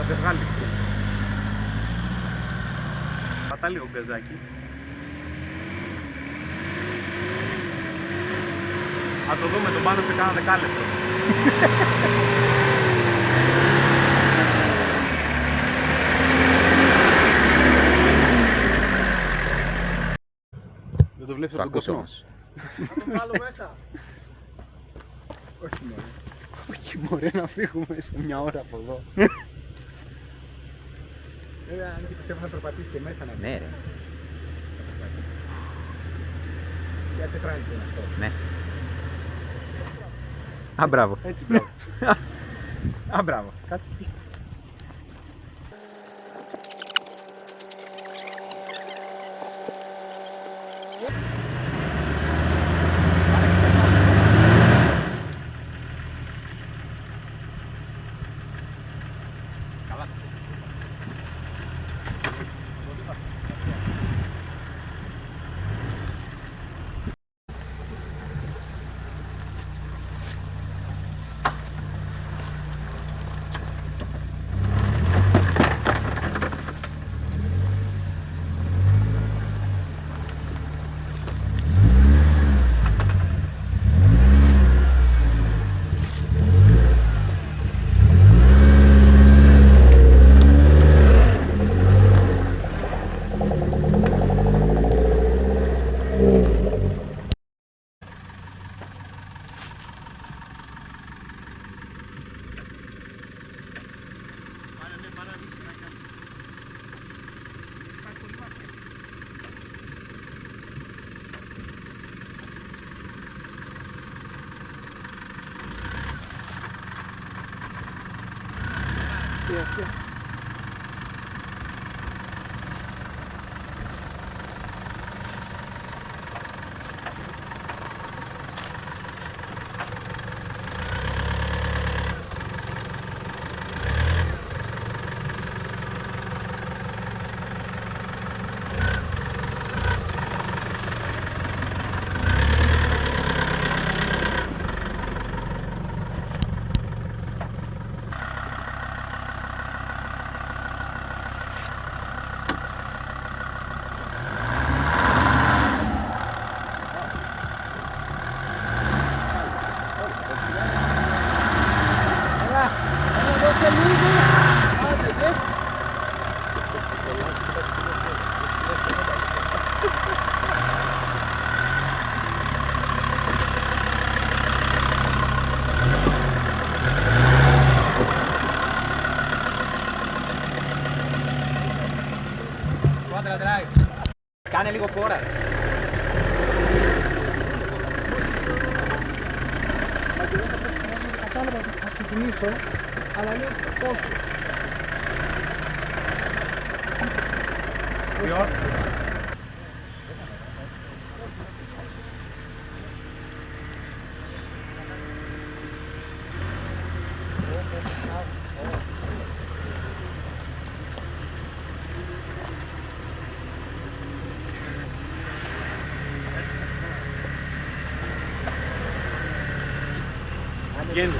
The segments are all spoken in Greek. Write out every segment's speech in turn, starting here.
ζευγάλι. Πατά λίγο γκαζάκι. Θα το δούμε τον πάνω σε κάνα δεκάλεπτο. Δεν το βλέπεις από τον καπνό. Θα το βάλω μέσα. Όχι μωρέ. Όχι μωρέ, να φύγουμε σε μια ώρα από εδώ. Αν και πιστεύω να περπατήσει και μέσα να δει. Ναι ρε. Για τετράνικο είναι αυτό. Ναι. Α, μπράβο. Έτσι μπράβο. Α, μπράβο. Κάτσε εκεί. Κάνε λίγο φόρα. Κατάλαβα ότι θα ξεκινήσω, αλλά λέω όχι. Βγαίνει.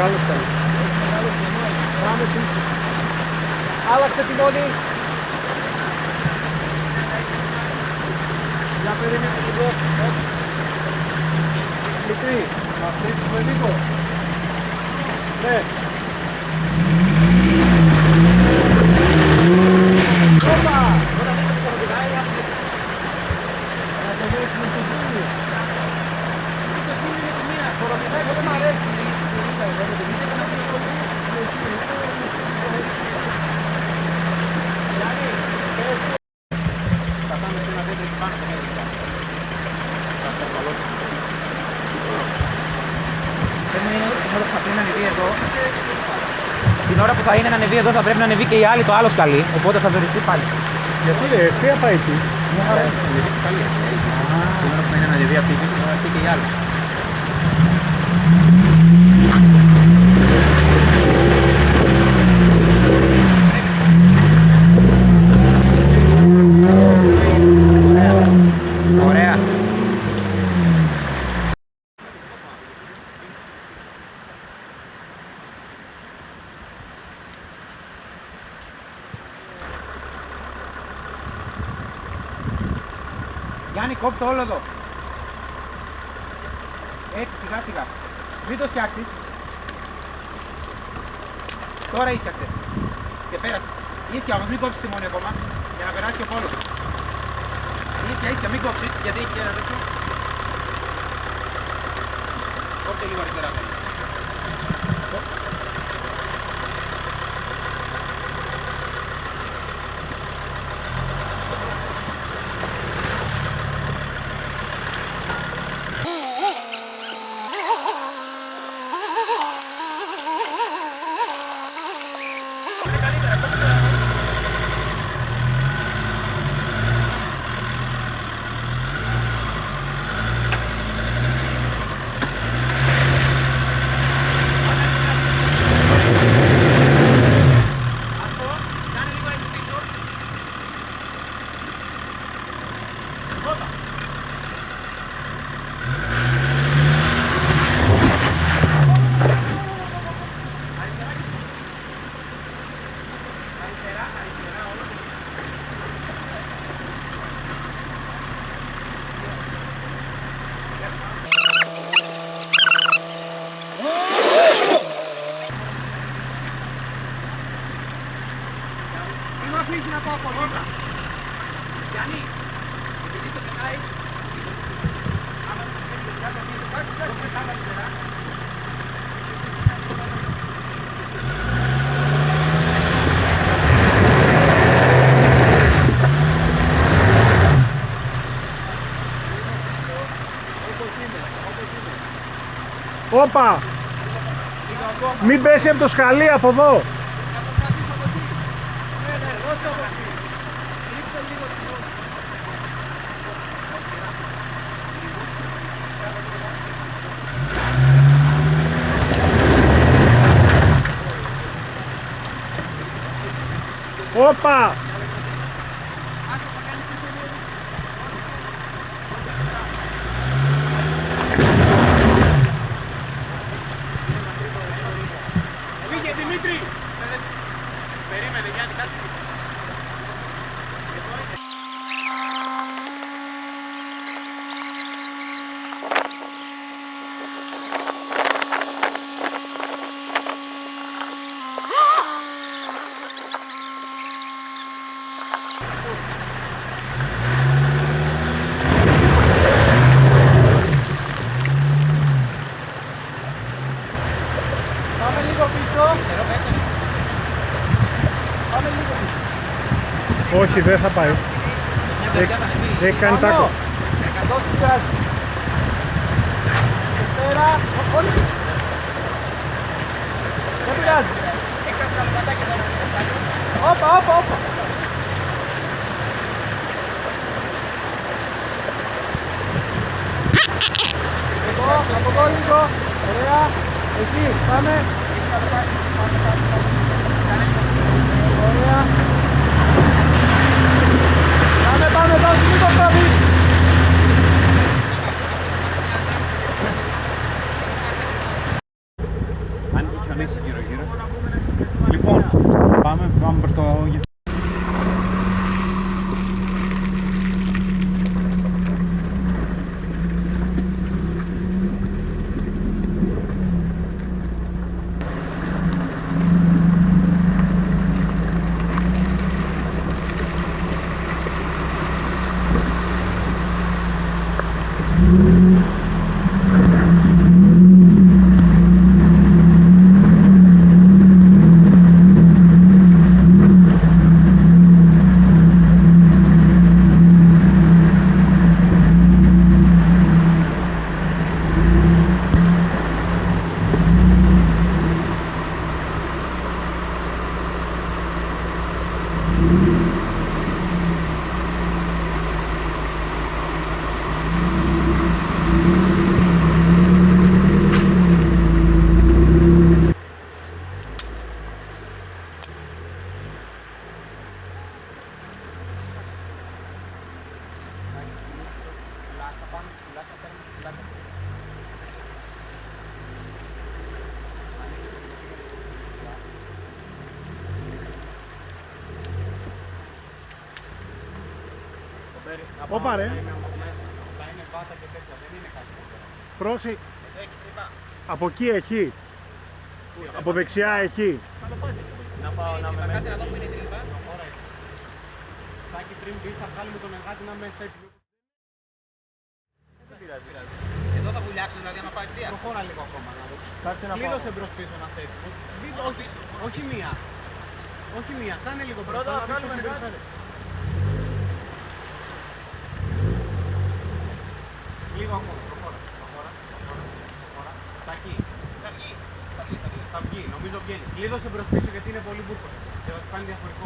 μεγάλο σκαλί. Πάμε πίσω. Άλλαξε τη μόνη. Για περίμενε λίγο. Μικρή, να στρίψουμε λίγο. Ναι. Όπα! Τώρα μην το πηγάει, να το δώσουμε στο ζούνιο. Το ζούνιο είναι τη μία. Το ρωτημένο δεν μ' αρέσει. Θα πάμε σε ένα δέντρο εκεί πάνω από εδώ. Την ώρα που θα είναι να ανεβεί εδώ θα πρέπει να ανεβεί και η άλλη το άλλο σκαλί, οπότε θα βεριστεί πάλι. Γιατί ρε, ποια πάει εκεί. Την ώρα που θα είναι να ανεβεί αυτή θα ανεβεί και η άλλη. Ωραία. Γιάννη, κόψε το όλο εδώ. Έτσι, σιγά σιγά. Μην το φτιάξεις. Τώρα ίσιαξε. Και πέρασες. Ίσια όμως, μην κόψεις τη μόνη ακόμα. Για να περάσει και ο πόλος. Ίσια, ίσια, μην κόψεις, γιατί έχει και ένα τέτοιο. Κόψε λίγο αριστερά. αφήσει να πάω από μόνα. Γιάννη, επειδή σε πετάει, άμα σε πετάει δεξιά, θα πεις, κάτσε μετά αριστερά. Όπα! Μην πέσει από το σκαλί από εδώ! Όπα! Πήγε Δημήτρη! Περίμενε Γιάννη, κάτσε. Πάμε λίγο πίσω. Πάμε λίγο πίσω. Όχι, δεν θα πάει. Έχει κάνει τάκο. 100 πειράζει. Πέρα. Όχι. Δεν πειράζει. Όπα, όπα, όπα. Εδώ, από εδώ λίγο. Ωραία. Εκεί, πάμε. Ωραία. Πάμε, πάμε, πάμε, μην το τραβείς. Όπα ρε. Θα είναι βάτα και τέτοια, δεν είναι κάτι τέτοιο. Πρόσεχε. Εδώ έχει τρύπα. Από εκεί έχει. Από δεξιά έχει. Να πάω να με Κάτσε να δω που είναι η τρύπα. Σάκη πριν μπει θα βγάλουμε τον εργάτη να με στέκει. Δεν πειράζει. Εδώ θα βουλιάξω δηλαδή άμα πάει ευθεία. Προχώρα λίγο ακόμα να δω. Κάτσε να πάω. Κλείδωσε μπρος πίσω να σε έτοιμο. Όχι μία. Όχι μία. Κάνε λίγο μπρος. Πρώτα να βγάλουμε εργάτη. Λίγο ακόμα. Προχώρα. Σάκη. Θα βγει. Νομίζω βγαίνει. Κλείδωσε μπρος πίσω γιατί είναι πολύ μπουρκος. Και θα σου κάνει διαφορετικό.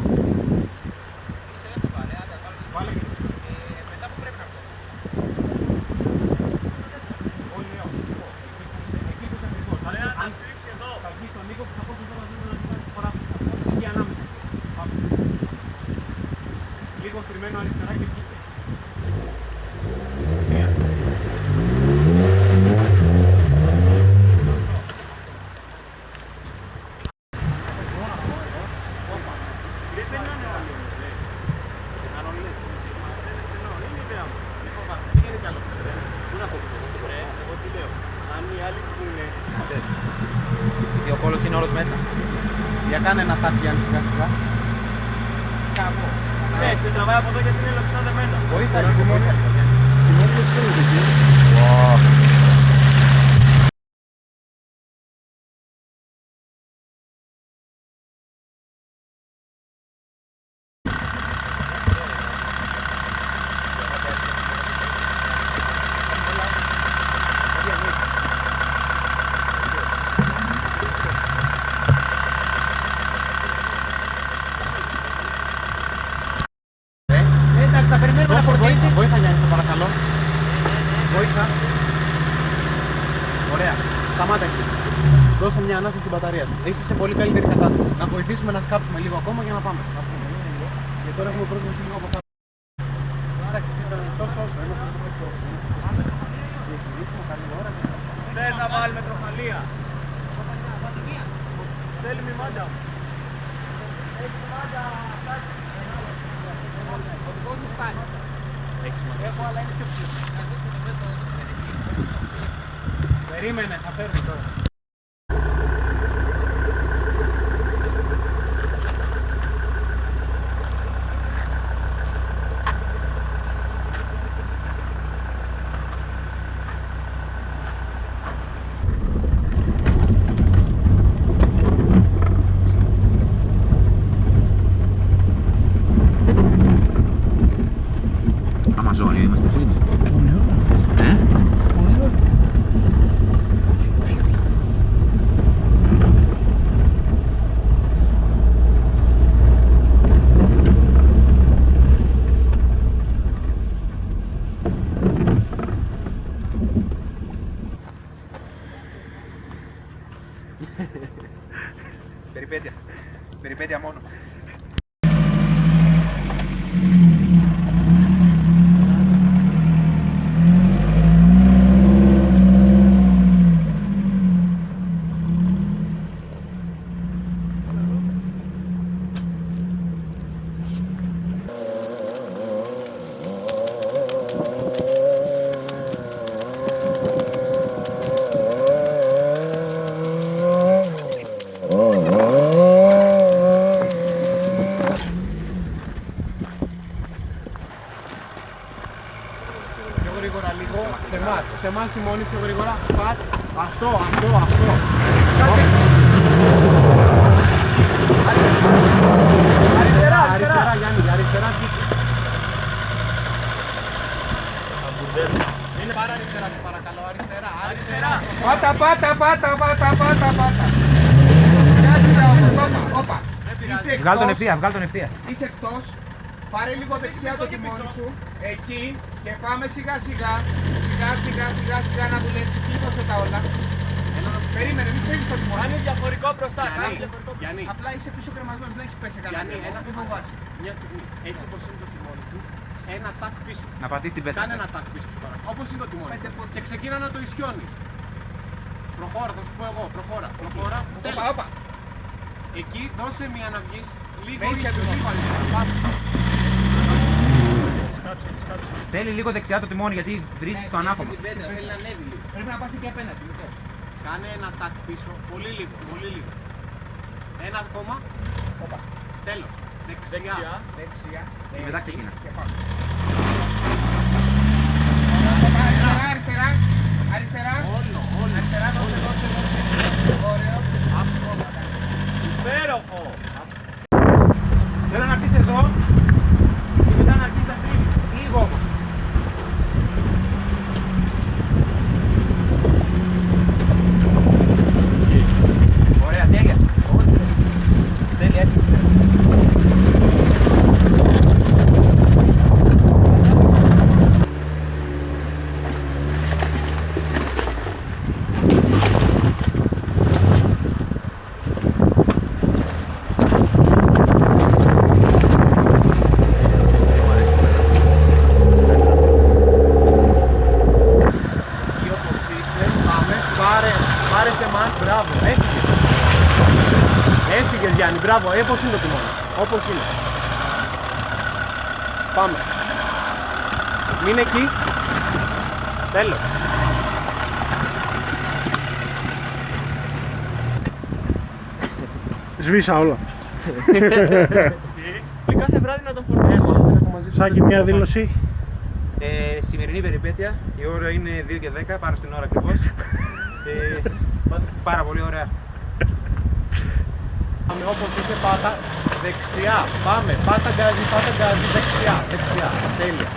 Είσαι δεν το βάλε. Άντε βάλε. Βάλε και Μετά που πρέπει να βγω. όλοι λέω. Εκεί τους ακριβώς. Αν στρίξει εδώ. Θα βγει στον Νίκο που θα πω στον τώρα να κοιτάξει τη φορά. Εκεί ανάμεσα. Πάμε. Λίγο στριμμένο αριστερά και εκεί. Και ο κόλος είναι όλος μέσα. Για κάνε ένα τάκι Γιάννη σιγά σιγά. Σκάβω. Ναι, σε τραβάει από εδώ γιατί είναι λαψάδεμένα. Βοήθα λίγο μόνο. Εντάξει, θα περιμένουμε να φορτίσει. Βοήθα Γιάννη, σε παρακαλώ. Βοήθα. Ωραία. Σταμάτα εκεί. Δώσε μια ανάσα στην μπαταρία σου. Είσαι σε πολύ καλύτερη κατάσταση. Να βοηθήσουμε να σκάψουμε λίγο ακόμα για να πάμε. Και τώρα έχουμε πρόσβαση λίγο από κάτω. Άρα τόσο όσο. Ένα τόσο όσο. Ξεκινήσουμε καλή ώρα. Θες να βάλουμε τροχαλία. Θέλει μη μάντα. Έχει μάντα. Έχω αλλά είναι πιο ψηλό. Περίμενε, θα φέρνω τώρα. Αμαζόνιο είμαστε. Περιπέτεια. Περιπέτεια μόνο. Πιο γρήγορα λίγο. Σε εμάς τιμώνει πιο γρήγορα. Πατ. Αυτό. Αριστερά Γιάννη, αριστερά δίκη. Είναι πάρα αριστερά, σε παρακαλώ, αριστερά. Πάτα. Όπα. Βγάλ' τον ευθεία. Είσαι εκτός. Πάρε λίγο δεξιά το τιμόνι σου. Εκεί και πάμε σιγά σιγά να δουλέψει. Κλείδωσε τα όλα. Περίμενε, μη στέλνεις το τιμόνι. Κάνει διαφορικό μπροστά. Γιάννη, απλά είσαι πίσω κρεμασμένος, δεν έχεις πέσει καλά. Γιάννη, ένα που φοβάσαι. Μια στιγμή, έτσι όπως είναι το τιμόνι του, ένα τάκ πίσω. Να πατήσει την πέτρα. Κάνε ένα τάκ πίσω σου παρακαλώ. Όπως είναι το τιμόνι. Και ξεκίνα να το ισιώνεις. Προχώρα, θα σου πω εγώ. Προχώρα. Όπα. Εκεί δώσε μια να βγεις λίγο ίσια του λίγο αριστερά. Θέλει λίγο δεξιά το τιμόνι γιατί βρίζεις το ανάποδο. Θέλει να ανέβει λίγο. Πρέπει να πας εκεί απέναντι. Κάνε ένα τάκ πίσω, πολύ λίγο, πολύ λίγο. Ένα ακόμα. Τέλος. Δεξιά. Και μετά ξεκινά. Αριστερά. Αριστερά. Όλο. Αριστερά, δώσε. Ωραίος. Υπέροχο! Θέλω να έρθεις εδώ και μετά να αρχίσεις να στρίβεις. Λίγο όμως. Ωραία, τέλεια. Τέλεια, έφυγε. Πάρε σε εμάς, μπράβο, έφυγες Γιάννη, μπράβο, όπως είναι το τιμόνι, όπως είναι. Πάμε. Μείνε εκεί. Τέλος. Σβήσα όλα. Κάθε βράδυ να τον φορτώσω. Σάκη, μια δήλωση. Σημερινή περιπέτεια, η ώρα είναι 2 και 10, πάνω στην ώρα ακριβώς. Πάρα πολύ ωραία. Πάμε όπως είσαι, πάτα δεξιά. Πάμε, πάτα γκάζι, δεξιά. Τέλεια.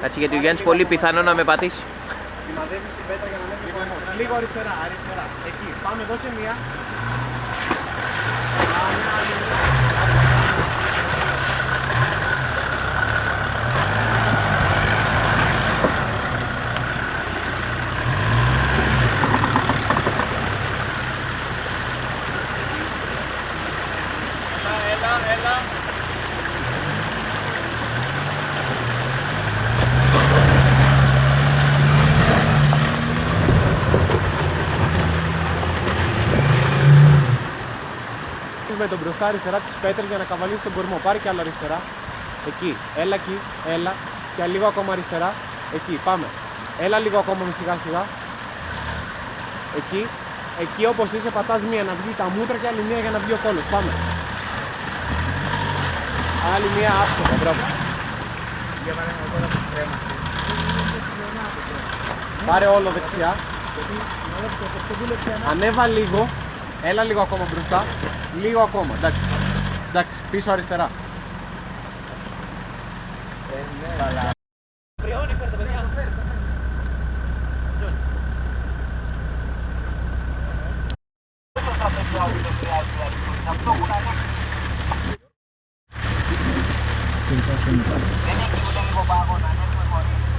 Κάτσε γιατί ο Γιάννης πολύ πιθανό να με πατήσει. Σημαδεύεις την πέτρα για να ανέβει ο κομμός. Λίγο αριστερά. Εκεί. Πάμε, δώσε μία. Έλα. Με τον μπροστά αριστερά της πέτρες για να καβαλήσει τον κορμό. Πάρει κι άλλο αριστερά. Εκεί. Έλα. Και λίγο ακόμα αριστερά. Εκεί. Πάμε. Έλα λίγο ακόμα με σιγά. Εκεί όπως είσαι πατάς μία να βγει τα μούτρα και άλλη μία για να βγει ο κόλλος. Πάμε. Άλλη μία άψογα. Μπράβο. Πάρε όλο δεξιά. Ανέβα λίγο. Έλα λίγο ακόμα μπροστά. Λίγο ακόμα. Εντάξει. Πίσω αριστερά. Δεν έχει ούτε λίγο πάγο να ανέβουμε χωρίς.